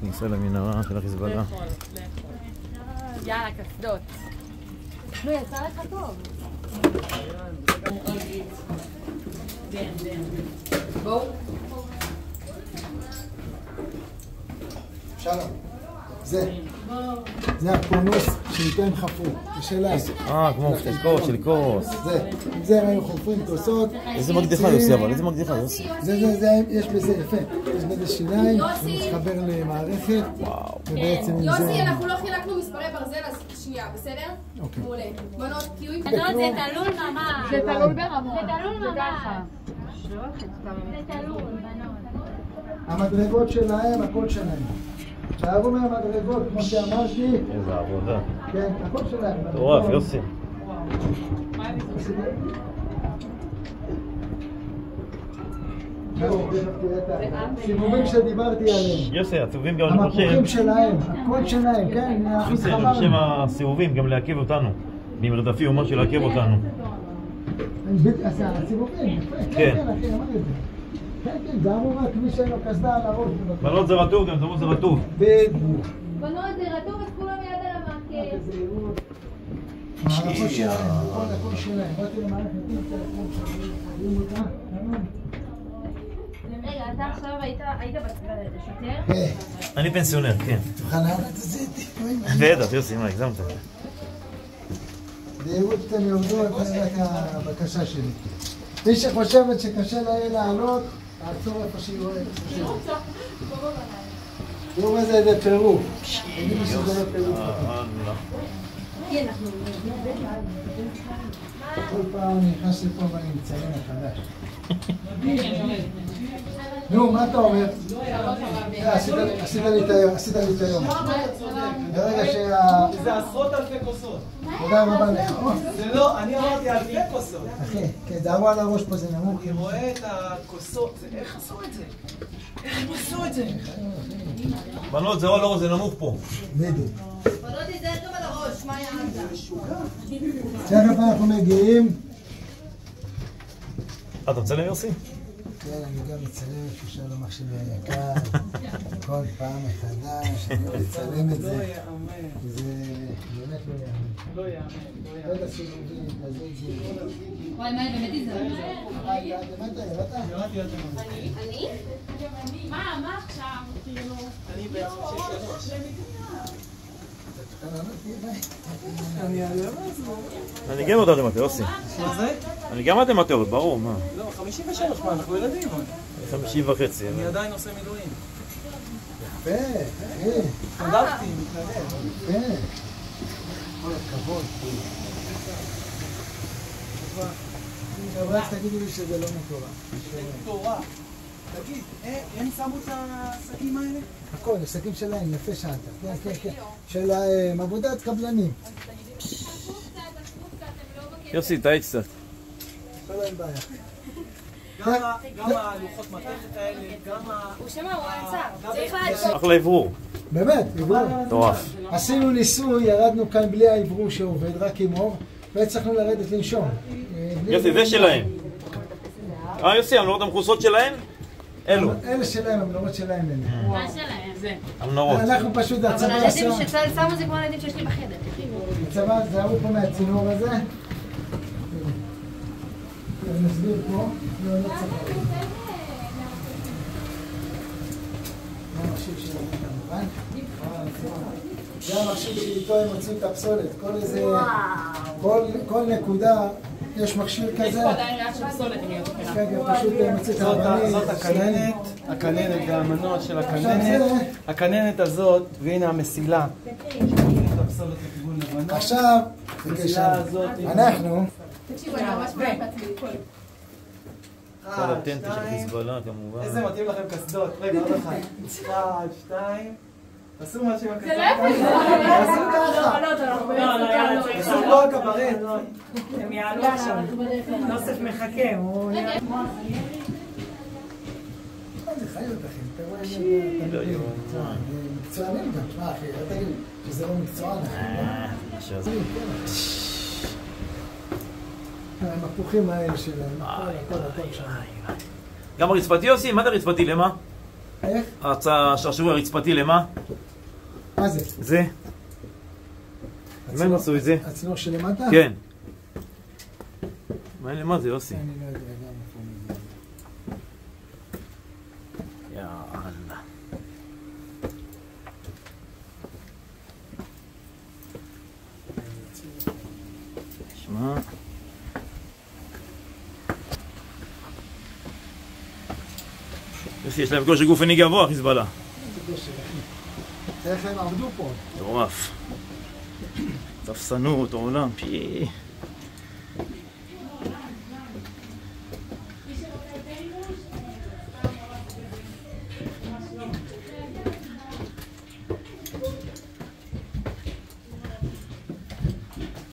כניסה למנהרה של החיזבאללה. יאללה, קסדות. נו, יצא לך טוב. בואו. שלום. זה הפונוס שאיתו הם חפרו, בשלה. כמו של כוס. זה הם היו חופרים כוסות. איזה מקדיחה יוסי, אבל איזה מקדיחה יוסי. יש בזה יפה. יש בזה שיניים, זה מתחבר למערכת. וואו. יוסי, אנחנו לא חילקנו מספרי ברזל, אז שנייה, בסדר? אוקיי. מעולה. בנות, קיוי. בנות, זה תלול ממש. זה תלול ברמות. זה תלול ממש. זה תלול, בנות. המדרגות שלהם, הכל שלהם. שערו מהמדרגות, כמו שאמרתי. איזה עבודה. כן, הכל שלהם. טורף, יוסי. סיבובים שדיברתי עליהם. יוסי, הסיבובים גם אני חושב. המפוחים שלהם, הכל שלהם, כן. יוסי, אני חושב הסיבובים גם לעכב אותנו. במרדפי הוא אומר שלעכב אותנו. הסיבובים, יפה. כן. כן, אחי, אמר את זה. כן, כן, זה אמור רק מי שאין לו קסדה על הראש. בנות זה רטוב, גם תראו זה רטוב. בדיוק. בנות, זה רטוב, אז כולם יד על המעקה. מערכות שלהם, הכל שלהם. באתי למערכת, רואים אותה? רגע, אתה עכשיו היית בשוטר? כן. אני פנסיונר, כן. תוכל לענות את זה איתי? בטח, יוסי, מה, הגזמת? בהירות אתם יורדות, זה רק הבקשה שלי. מי שחושבת שקשה לה לעלות, תעצור איפה שהיא רואה. תראו מה זה פירוק. תגידו שזה לא פירוק. כל פעם אני נכנס לפה ואני מצלם מחדש. נו, מה אתה אומר? עשית לי את היום. ברגע זה עשרות אלפי כוסות. תודה רבה לך. זה לא, אני אמרתי אלפי כוסות. אחי, כן, דערו על הראש פה, זה נמוך. אני רואה את הכוסות, איך עשו את זה? איך הם עשו את זה? בנות, זה לא, זה נמוך פה. בדיוק. בנות, תיזהר גם על הראש, מה יעד? תכף אנחנו מגיעים. אתה מצלם יוסי? כן, אני גם מצלם שלום אח שלי היקר. כל פעם מחדש, אני מצלם את זה. לא יאמן. זה באמת לא יאמן. לא יאמן. רגע סיבובים, כזה זה. וואי, מה, באמת תיזהר? ירדת? ירדתי על זה. אני? מה עכשיו? אני בעצם 6-3. אני אני גם יודעת מתמטיות, יוסי. מה זה? אני גם מתמטיות, ברור, מה? לא, 53, מה, אנחנו ילדים. 50.5. אני עדיין עושה מילואים. יפה, אחי. התנדבתי, מתנדב. יפה. כל הכבוד. עכשיו רק תגידו לי שזה לא מטורף. זה מטורף. תגיד, הם שמו את השקים האלה? הכל, השקים שלהם, יפה שאלת. כן, כן, כן. של עבודת קבלנים. יוסי, תעיץ קצת. לא אין בעיה. גם הלוחות מתכת האלה, גם ה... הוא שמע, הוא עצר. צריך לעצור. אחלה עברור. באמת, עברור. טורף. עשינו ניסוי, ירדנו כאן בלי העברור שעובד, רק עם אור, והצלחנו לרדת לנשום. יוסי, זה שלהם. יוסי, המנורות המכוסות שלהם? אלו. אלה שלהם, המנורות שלהם אלה. מה שלהם? זה. המנורות. אנחנו פשוט, אבל הצבא הילדים עשה... שצה"ל שמו זה כמו הילדים שיש לי בחדר. הצבא, זהרו פה מהצינור הזה. אני מסביר פה, לא צבא. זה המחשיב שלנו כמובן. זה המחשיב שאיתו הם הוציאו את הפסולת. כל איזה... כל נקודה, יש מכשיר כזה. יש פה עדיין ריח של פסולת, אם להיות כן, פשוט מוציא את האבנים. זאת הכננת והמנוע של הכננת. הכננת הזאת, והנה המסילה. עכשיו, המסילה הזאת. אנחנו... תקשיבו, אני ממש מעט בעצמי. כל הטנט של חיזבאללה כמובן. איזה מתאים לכם קסדות. רגע, עוד אחד. 1, 2. תעשו משהו עם הקסדות. זה לא יפה. תעשו ככה. לא, תעשו לא הקברט. הם יעלו עכשיו. נוסף מחכה. זה חיות, אחי. אתה רואה לא איזה... יאומן. מקצוענים גם. מה, אחי? לא תגיד שזה לא מקצוען, אחי. המפוחים האלה שלהם. הכל שם. גם הרצפתי עושים? מה זה רצפתי? למה? איך? השעשוע הרצפתי למה? מה זה? זה? מה הם עשו את זה? הצינור שלמטה? כן. מה זה יוסי? אני לא יודע גם איפה הוא מגיע. יאללה. שמע. יוסי, יש להם כושר גופני גבוה, חיזבאללה. איך הם עבדו פה? מטורף. תפסנות, עולם, פי...